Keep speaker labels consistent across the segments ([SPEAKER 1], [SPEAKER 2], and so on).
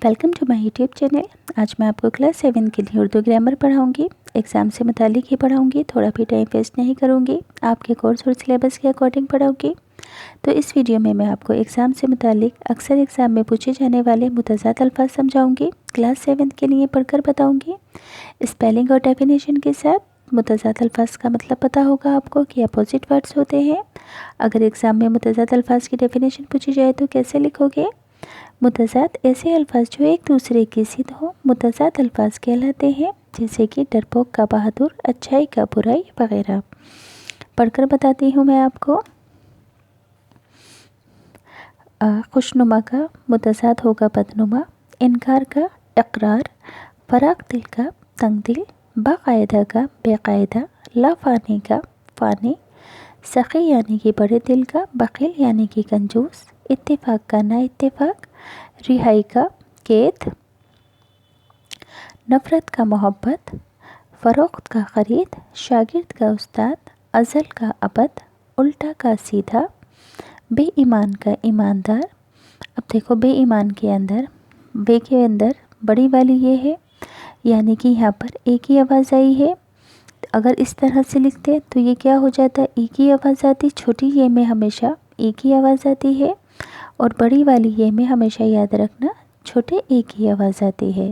[SPEAKER 1] Welcome to my YouTube channel. آج میں آپ کو کلاس 7 کے لیے اردو گرامر پڑھاؤں گی۔ ایگزام سے متعلق ہی پڑھاؤں گی، تھوڑا بھی ٹائم ویسٹ نہیں کروں گی، آپ کے کورس اور سلیبس کے اکارڈنگ پڑھاؤں گی۔ تو اس ویڈیو میں آپ کو ایگزام سے متعلق اکثر ایگزام میں پوچھے جانے والے متضاد الفاظ سمجھاؤں گی، کلاس 7 کے لیے پڑھ کر بتاؤں گی، اسپیلنگ اور ڈیفینیشن کے ساتھ۔ متضاد الفاظ کا مطلب پتہ ہوگا آپ کو کہ اپوزٹ ورڈز ہوتے ہیں۔ اگر ایگزام میں متضاد الفاظ کی ڈیفینیشن پوچھی جائے تو کیسے لکھو گے؟ متضاد ایسے الفاظ جو ایک دوسرے کی ضد ہو متضاد الفاظ کہلاتے ہیں، جیسے کہ ڈرپوک کا بہادر، اچھائی کا برائی وغیرہ۔ پڑھ کر بتاتی ہوں میں آپ کو۔ خوشنما کا متضاد ہوگا بدنما، انکار کا اقرار، فراغ دل کا تنگ دل، باقاعدہ کا بے قاعدہ، لافانی کا فانی، سخی یعنی کہ بڑے دل کا، بخیل یعنی کہ کنجوس، اتفاق کا نا اتفاق، رہائی کا قید، نفرت کا محبت، فروخت کا خرید، شاگرد کا استاد، ازل کا ابد، الٹا کا سیدھا، بے ایمان کا ایماندار۔ اب دیکھو بے ایمان کے اندر، بے کے اندر بڑی والی یہ ہے، یعنی کہ یہاں پر ایک ہی آواز آئی ہے۔ اگر اس طرح سے لکھتے تو یہ کیا ہو جاتا، ایک ہی آواز آتی، چھوٹی یہ میں ہمیشہ ایک ہی آواز آتی ہے، اور بڑی والی یہ میں ہمیشہ یاد رکھنا چھوٹے ایک ہی آواز آتی ہے،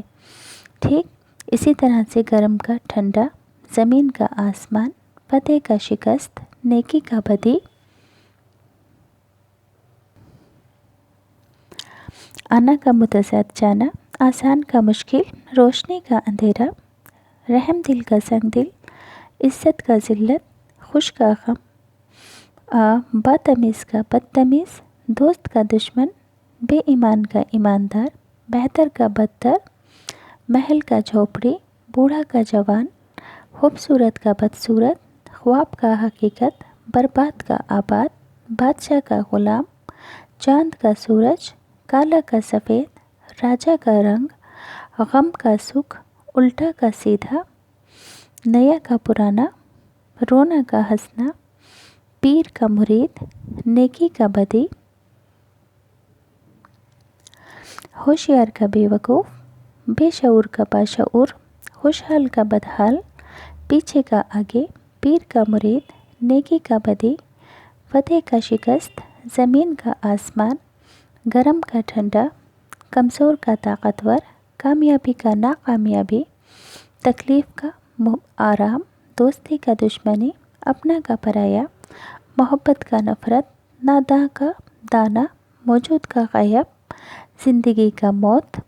[SPEAKER 1] ٹھیک۔ اسی طرح سے گرم کا ٹھنڈا، زمین کا آسمان، فتح کا شکست، نیکی کا بدی، آنا کا متضاد جانا، آسان کا مشکل، روشنی کا اندھیرا، رحم دل کا سنگ دل، عزت کا ذلت، خوش کا غم، بدتمیز کا بدتمیز، دوست کا دشمن، بے ایمان کا ایماندار، بہتر کا بدتر، محل کا جھوپڑی، بوڑھا کا جوان، خوبصورت کا بدصورت، خواب کا حقیقت، برباد کا آباد، بادشاہ کا غلام، چاند کا سورج، کالا کا سفید، راجا کا رنگ، غم کا سکھ، الٹا کا سیدھا، نیا کا پرانا، رونا کا ہنسنا، پیر کا مرید، نیکی کا بدی، ہوشیار کا بے وقوف، بے شعور کا باشعور، خوشحال کا بدحال، پیچھے کا آگے، پیر کا مرید، نیکی کا بدی، فتح کا شکست، زمین کا آسمان، گرم کا ٹھنڈا، کمزور کا طاقتور، کامیابی کا ناکامیابی، تکلیف کا آرام، دوستی کا دشمنی، اپنا کا پرایا، محبت کا نفرت، ناداں کا دانا، موجود کا غائب، زندگی کا موت،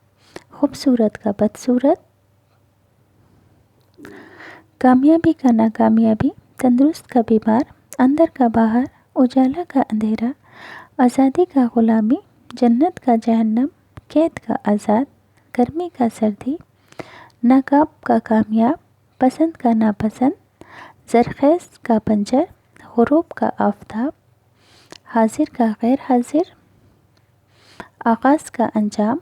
[SPEAKER 1] خوبصورت کا بدصورت، کامیابی کا ناکامیابی، تندرست کا بیمار، اندر کا باہر، اجالا کا اندھیرا، آزادی کا غلامی، جنت کا جہنم، قید کا آزاد، گرمی کا سردی، ناکام کا کامیاب، پسند کا ناپسند، زرخیز کا بنجر، غروب کا آفتاب، حاضر کا غیر حاضر، آغاز کا انجام،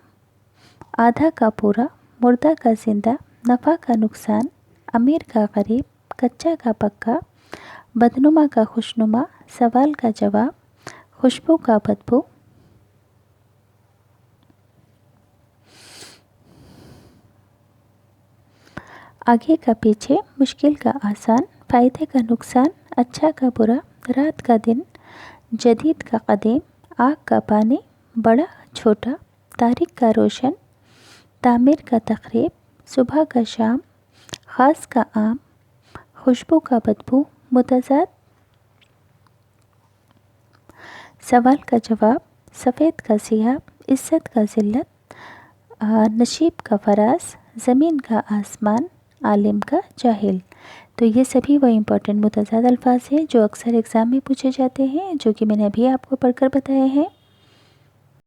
[SPEAKER 1] آدھا کا پورا، مردہ کا زندہ، نفع کا نقصان، امیر کا غریب، کچا کا پکا، بدنما کا خوشنما، سوال کا جواب، خوشبو کا بدبو، آگے کا پیچھے، مشکل کا آسان، فائدے کا نقصان، اچھا کا برا، رات کا دن، جدید کا قدیم، آگ کا پانی، بڑا چھوٹا، تاریک کا روشن، تعمیر کا تخریب، صبح کا شام، خاص کا عام، خوشبو کا بدبو، متضاد، سوال کا جواب، سفید کا سیاہ، عزت کا ذلت، نشیب کا فراز، زمین کا آسمان، عالم کا جاہل۔ تو یہ سبھی وہ امپورٹنٹ متضاد الفاظ ہیں جو اکثر ایگزام میں پوچھے جاتے ہیں، جو کہ میں نے ابھی آپ کو پڑھ کر بتائے ہیں۔